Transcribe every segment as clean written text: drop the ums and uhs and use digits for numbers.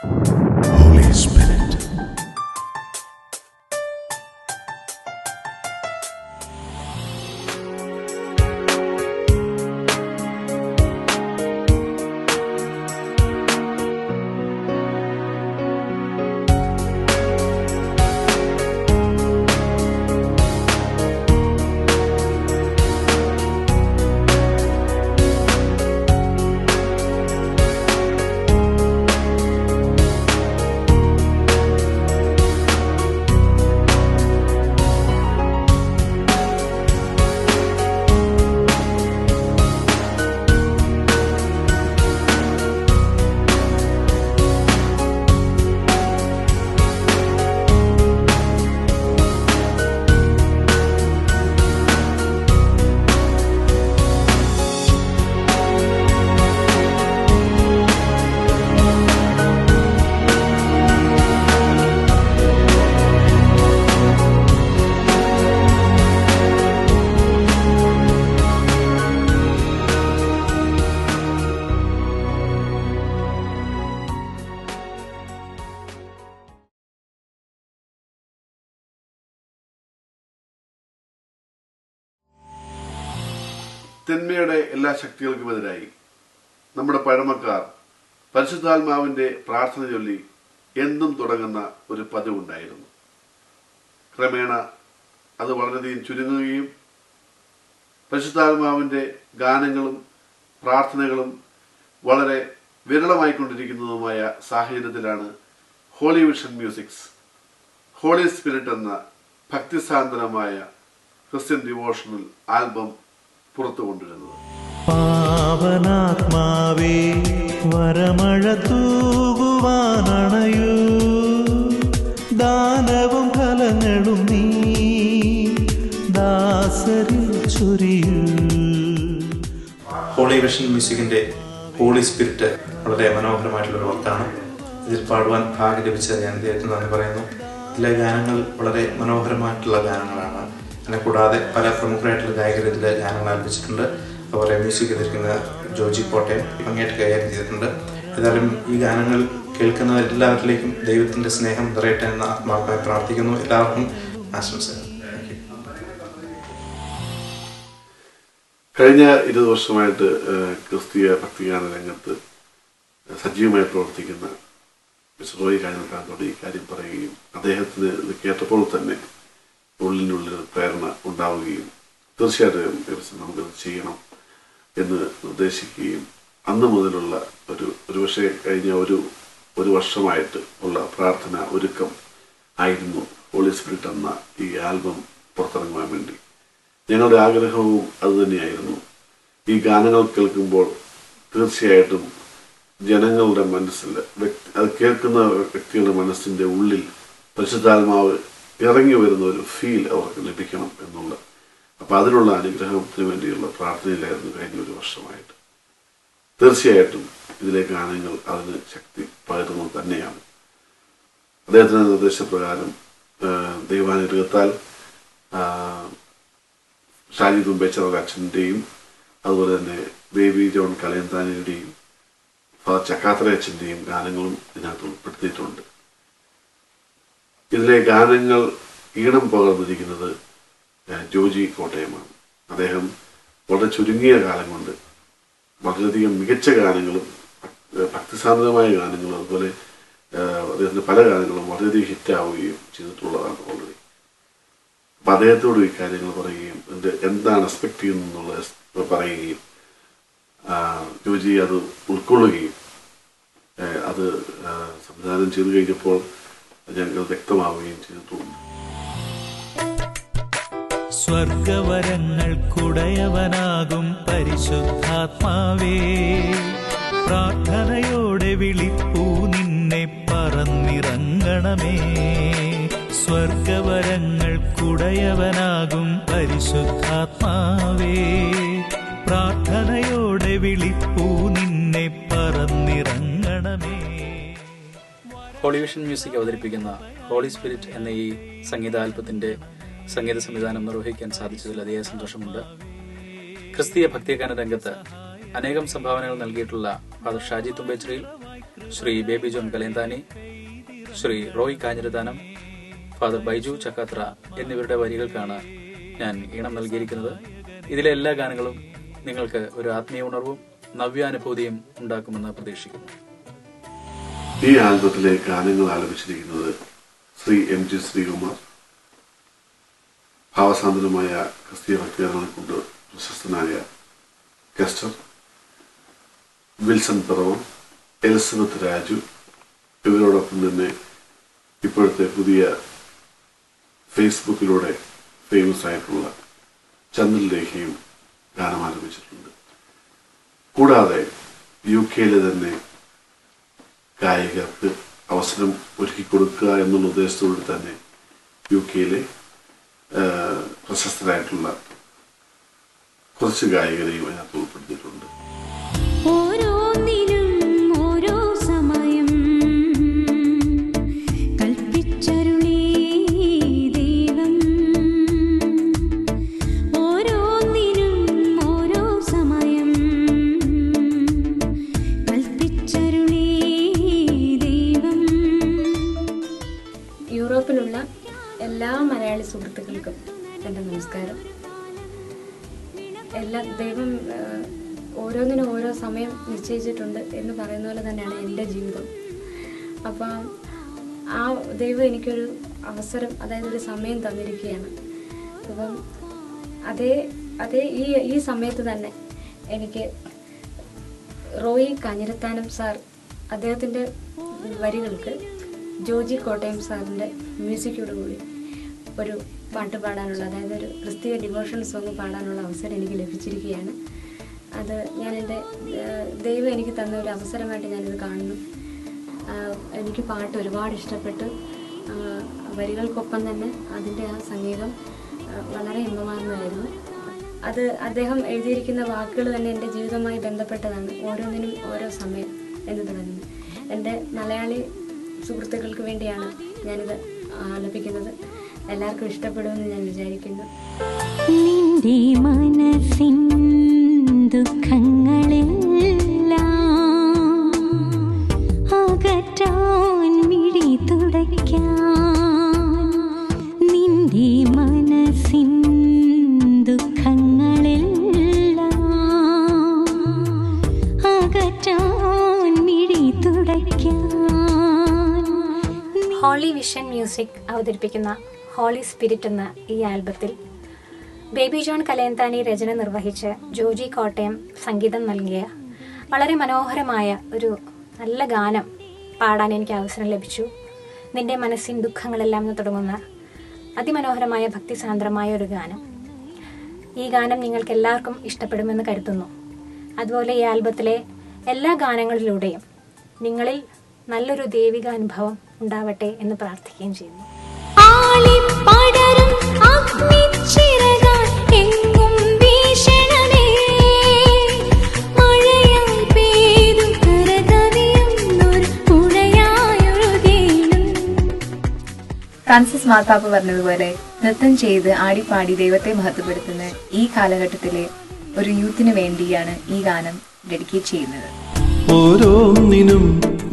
Holy Spirit. തിന്മയുടെ എല്ലാ ശക്തികൾക്കുമെതിരായി നമ്മുടെ പഴമക്കാർ പരിശുദ്ധാത്മാവിന്റെ പ്രാർത്ഥന ചൊല്ലി എന്നും തുടങ്ങുന്ന ഒരു പതിവുണ്ടായിരുന്നു. ക്രമേണ അത് വളരെയധികം ചുരുങ്ങുകയും പരിശുദ്ധാത്മാവിന്റെ ഗാനങ്ങളും പ്രാർത്ഥനകളും വളരെ വിരളമായിക്കൊണ്ടിരിക്കുന്നതുമായ സാഹചര്യത്തിലാണ് holy vision musics holy spirit എന്ന ഭക്തിസാന്ദ്രമായ ക്രിസ്ത്യൻ ഡിവോഷണൽ ആൽബം പുറത്തു കൊണ്ടിരുന്നത്. പാവനാത്മാവേ വരമഴ തൂകുവാനണയൂ, ദാനവും ഫലങ്ങളും നീ ദാസരിൽ ചൊരിയൂ. ഹോളി വിഷൻ മ്യൂസിക്കിന്റെ ഹോളി സ്പിരിറ്റ് വളരെ മനോഹരമായിട്ടുള്ളൊരു വർത്താണ്. ഇതിൽ പാടുവാൻ ഭാഗ്യം ലഭിച്ചത് ഞാൻ ദൈവത്തിന് നന്ദി പറയുന്നു. ഇതിലെ ഗാനങ്ങൾ വളരെ മനോഹരമായിട്ടുള്ള ഗാനങ്ങളാണ്. അതിനെ കൂടാതെ പല പ്രമുഖരായിട്ടുള്ള ഗായകർ ഇതിലെ ഗാനങ്ങൾ ആലപിച്ചിട്ടുണ്ട്. അതുപോലെ മ്യൂസിക് ചെയ്തിരിക്കുന്ന ജോജി കോട്ടയം ഭംഗിയായിട്ട് കൈകാര്യം ചെയ്തിട്ടുണ്ട്. ഏതായാലും ഈ ഗാനങ്ങൾ കേൾക്കുന്ന എല്ലാവരിലേക്കും ദൈവത്തിൻ്റെ സ്നേഹം നിറയട്ടെ എന്ന് ആത്മാർത്ഥമായി പ്രാർത്ഥിക്കുന്നു. എല്ലാവർക്കും ആശംസകൾ. കഴിഞ്ഞ 20 വർഷമായിട്ട് ക്രിസ്തീയ ഭക്തിഗാന രംഗത്ത് സജീവമായി പ്രവർത്തിക്കുന്ന മിസ്റ്റർ റോയി കാഞ്ഞിരക്കാരനോട് ഈ കാര്യം പറയുകയും അദ്ദേഹത്തിന് ഇത് കേട്ടപ്പോൾ തന്നെ ഉള്ളിനുള്ളിൽ പ്രേരണ ഉണ്ടാവുകയും തീർച്ചയായിട്ടും നമുക്കത് ചെയ്യണം എന്ന് നിർദ്ദേശിക്കുകയും അന്ന് മുതലുള്ള ഒരുപക്ഷെ കഴിഞ്ഞ ഒരു വർഷമായിട്ട് ഉള്ള പ്രാർത്ഥന ഒരുക്കം ആയിരുന്നു ഹോളി സ്പിരിറ്റ് എന്ന ഈ ആൽബം പുറത്തിറങ്ങുവാൻ വേണ്ടി. ഞങ്ങളുടെ ആഗ്രഹവും അതുതന്നെയായിരുന്നു. ഈ ഗാനങ്ങൾ കേൾക്കുമ്പോൾ തീർച്ചയായിട്ടും ജനങ്ങളുടെ മനസ്സിൽ അത് കേൾക്കുന്ന വ്യക്തികളുടെ മനസ്സിൻ്റെ ഉള്ളിൽ പരിശുദ്ധാത്മാവ് ഇറങ്ങി വരുന്ന ഒരു ഫീൽ അവർക്ക് ലഭിക്കണം എന്നുള്ള, അപ്പം അതിനുള്ള അനുഗ്രഹത്തിന് വേണ്ടിയുള്ള പ്രാർത്ഥനയിലായിരുന്നു കഴിഞ്ഞ ഒരു വർഷമായിട്ട്. തീർച്ചയായിട്ടും ഇതിലെ ഗാനങ്ങൾ അതിന് ശക്തി പകരുന്നത് തന്നെയാണ്. അദ്ദേഹത്തിൻ്റെ നിർദ്ദേശപ്രകാരം ദൈവാനുഗ്രഹത്താൽ ഷാജി തുമ്പേച്ചറ അച്ഛൻ്റെയും അതുപോലെ തന്നെ ബേബി ജോൺ കലയന്താനിയുടെയും ഫാദർ ചക്കാത്തറ അച്ഛൻ്റെയും ഗാനങ്ങളും ഇതിനകത്ത് ഉൾപ്പെടുത്തിയിട്ടുണ്ട്. ഇതിലെ ഗാനങ്ങൾ ഈണം പകർന്നിരിക്കുന്നത് ജോജി കോട്ടയമാണ്. അദ്ദേഹം വളരെ ചുരുങ്ങിയ കാലം കൊണ്ട് വളരെയധികം മികച്ച ഗാനങ്ങളും ഭക്തിസാന്ദ്രമായ ഗാനങ്ങളും അതുപോലെ അദ്ദേഹത്തിൻ്റെ പല ഗാനങ്ങളും വളരെയധികം ഹിറ്റാവുകയും ചെയ്തിട്ടുള്ളതാണ് ഓൾറെഡി. അപ്പം അദ്ദേഹത്തോട് ഈ കാര്യങ്ങൾ പറയുകയും എന്താണ് എക്സ്പെക്ട് ചെയ്യുന്നതെന്നുള്ളത് പറയുകയും ജോജി അത് ഉൾക്കൊള്ളുകയും അത് സംവിധാനം ചെയ്തു കഴിഞ്ഞപ്പോൾ ഞങ്ങൾ വ്യക്തമാവുകയും ചെയ്തിട്ടുണ്ട്. സ്വർഗവരങ്ങൾക്കുടയവനാകും പരിശുദ്ധാത്മാവേ, പ്രാർത്ഥനയോടെ വിളിപ്പൂ നിന്നെ പറന്നിറങ്ങണമേ. സ്വർഗവരങ്ങൾക്കുടയവനാകും പരിശുദ്ധാത്മാവേ, പ്രാർത്ഥനയോടെ വിളിപ്പൂ നിന്നെ പറന്നിറങ്ങണമേ. ഹോളി വിഷൻ മ്യൂസിക് അവതരിപ്പിക്കുന്ന ഹോളി സ്പിരിറ്റ് എന്ന ഈ സംഗീതാൽബത്തിന്റെ സംഗീത സംവിധാനം നിർവഹിക്കാൻ സാധിച്ചതിൽ അതിയായ സന്തോഷമുണ്ട്. ക്രിസ്തീയ ഭക്തിഗാന രംഗത്ത് അനേകം സംഭാവനകൾ നൽകിയിട്ടുള്ള ഫാദർ ഷാജി തുമ്പേച്ചിറയിൽ ശ്രീ ബേബി ജോൺ കലേന്താനി, ശ്രീ റോയ് കാഞ്ഞിരത്താനം, ഫാദർ ബൈജു ചക്കാത്ര എന്നിവരുടെ വരികൾക്കാണ് ഞാൻ ഈണം നൽകിയിരിക്കുന്നത്. ഇതിലെ എല്ലാ ഗാനങ്ങളും നിങ്ങൾക്ക് ഒരു ആത്മീയ ഉണർവും നവ്യാനുഭൂതിയും ഉണ്ടാക്കുമെന്ന് പ്രതീക്ഷിക്കുന്നു. ഈ ആൽബത്തിലെ ഗാനങ്ങൾ ആലപിച്ചിരിക്കുന്നത് ശ്രീ MG ശ്രീകുമാർ, ഭാവസാന്ദ്രമായ ക്രിസ്തീയ ഭക്തിഗാനങ്ങൾ കൊണ്ട് പ്രശസ്തനായ കെസ്റ്റർ, വിൽസൺ പിറവം, എലിസബത്ത് രാജു, ഇവരോടൊപ്പം തന്നെ ഇപ്പോഴത്തെ പുതിയ ഫേസ്ബുക്കിലൂടെ ഫേമസ് ആയിട്ടുള്ള ചന്ദ്രൻ ലേഖയും ഗാനം ആലപിച്ചിട്ടുണ്ട്. കൂടാതെ UK തന്നെ ഗായകർക്ക് അവസരം ഒരുക്കി കൊടുക്കുക എന്നുള്ള ഉദ്ദേശത്തോടെ തന്നെ UK പ്രശസ്തരായിട്ടുള്ള കുറച്ച് ഗായകരെയും അതിനകത്ത് ഉൾപ്പെടുത്തിയിട്ടുണ്ട്. യൂറോപ്പിലുള്ള എല്ലാ മലയാളി സുഹൃത്തുക്കൾക്കും എൻ്റെ നമസ്കാരം. ദൈവം ഓരോന്നിനും ഓരോ സമയം നിശ്ചയിച്ചിട്ടുണ്ട് എന്ന് പറയുന്ന പോലെ തന്നെയാണ് എൻ്റെ ജീവിതം. അപ്പം ആ ദൈവം എനിക്കൊരു അവസരം, അതായത് ഒരു സമയം തന്നിരിക്കുകയാണ്. അപ്പം അതേ ഈ സമയത്ത് തന്നെ എനിക്ക് റോയി കാഞ്ഞിരത്താനം സാർ, അദ്ദേഹത്തിൻ്റെ വരികൾക്ക് ജോജി കോട്ടയം സാറിൻ്റെ മ്യൂസിക്കോടുകൂടി ഒരു പാട്ട് പാടാനുള്ള, അതായത് ഒരു ക്രിസ്തീയ ഡിവോഷണൽ സോങ് പാടാനുള്ള അവസരം എനിക്ക് ലഭിച്ചിരിക്കുകയാണ്. അത് ഞാൻ എൻ്റെ ദൈവം എനിക്ക് തന്ന ഒരു അവസരമായിട്ട് ഞാനിത് കാണുന്നു. എനിക്ക് പാട്ട് ഒരുപാട് ഇഷ്ടപ്പെട്ടു. വരികൾക്കൊപ്പം തന്നെ അതിൻ്റെ ആ സംഗീതം വളരെ ഇമ്പമാർന്നതായിരുന്നു. അത് അദ്ദേഹം എഴുതിയിരിക്കുന്ന വാക്കുകൾ തന്നെ എൻ്റെ ജീവിതവുമായി ബന്ധപ്പെട്ടതാണ്. ഓരോന്നിനും ഓരോ സമയം എന്ന് പറയുന്നത്. എൻ്റെ മലയാളി സുഹൃത്തുക്കൾക്ക് വേണ്ടിയാണ് ഞാനിത് ആലപിക്കുന്നത്. എല്ലാവർക്കും ഇഷ്ടപ്പെടുമെന്ന് ഞാൻ വിചാരിക്കുന്നു. നിന്റെ മനസ്സിൻ ദുഃഖങ്ങളെല്ലാം അകറ്റാൻ മിഴി തുടയ്ക്കാൻ, നിന്റെ മനസ്സിൻ ദുഃഖങ്ങളെല്ലാം അകറ്റാൻ മിഴി തുടയ്ക്കാൻ. ഹോളി വിഷൻ മ്യൂസിക് അവതരിപ്പിക്കുന്ന ഹോളി സ്പിരിറ്റ് എന്ന ഈ ആൽബത്തിൽ ബേബി ജോൺ കലേന്താനി രചന നിർവഹിച്ച് ജോജി കോട്ടയം സംഗീതം നൽകിയ വളരെ മനോഹരമായ ഒരു നല്ല ഗാനം പാടാൻ എനിക്ക് അവസരം ലഭിച്ചു. നിന്റെ മനസ്സിൻ ദുഃഖങ്ങളെല്ലാം എന്ന് തുടങ്ങുന്ന അതിമനോഹരമായ ഭക്തിസാന്ദ്രമായ ഒരു ഗാനം. ഈ ഗാനം നിങ്ങൾക്ക് എല്ലാവർക്കും ഇഷ്ടപ്പെടുമെന്ന് കരുതുന്നു. അതുപോലെ ഈ ആൽബത്തിലെ എല്ലാ ഗാനങ്ങളിലൂടെയും നിങ്ങളിൽ നല്ലൊരു ദൈവികാനുഭവം ഉണ്ടാവട്ടെ എന്ന് പ്രാർത്ഥിക്കുകയും ചെയ്യുന്നു. ഫ്രാൻസിസ് മാർപ്പാപ്പ പറഞ്ഞതുപോലെ നൃത്തം ചെയ്ത് ആടിപ്പാടി ദൈവത്തെ മഹത്വപ്പെടുത്തുന്ന ഈ കാലഘട്ടത്തിലെ ഒരു യൂത്തിന് വേണ്ടിയാണ് ഈ ഗാനം ഡെഡിക്കേറ്റ് ചെയ്യുന്നത്. ഓരോന്നിനും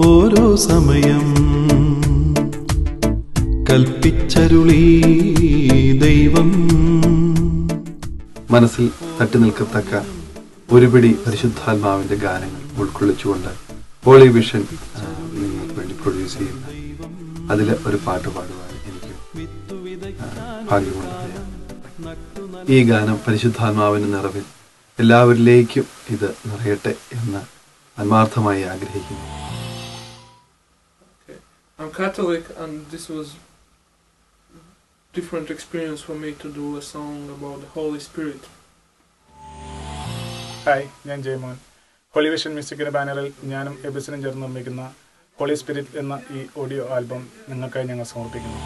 ഓരോ സമയം കൽപ്പിച്ചരുളീ ദൈവം. മനസ്സിൽ തട്ടി നിൽക്കത്തക്ക ഒരുപിടി പരിശുദ്ധാത്മാവിന്റെ ഗാനങ്ങൾ ഉൾക്കൊള്ളിച്ചുകൊണ്ട് ഹോളി വിഷൻ നിങ്ങൾക്ക് വേണ്ടി പ്രൊഡ്യൂസ് ചെയ്യുന്ന അതിലെ ഒരു പാട്ട് പാടുവാൻ എനിക്ക് ഭാഗ്യമുണ്ടാകും. ഈ ഗാനം പരിശുദ്ധാത്മാവിന്റെ നിറവിൽ എല്ലാവരിലേക്കും ഇത് നിറയട്ടെ എന്ന് ആത്മാർത്ഥമായി ആഗ്രഹിക്കുന്നു. I'm Catholic, and this was different experience for me to do a song about the Holy Spirit. Hi, ഞാൻ ജയമോൻ. ഹോളി വിഷൻ മ്യൂസിക്കിന്റെ ബാനറിൽ ഞാനും എബിസിനും ചേർന്ന് നിർമ്മിക്കുന്ന ഹോളി സ്പിരിറ്റ് എന്ന ഈ ഓഡിയോ ആൽബം നിങ്ങൾക്കായി ഞങ്ങൾ സമർപ്പിക്കുന്നു.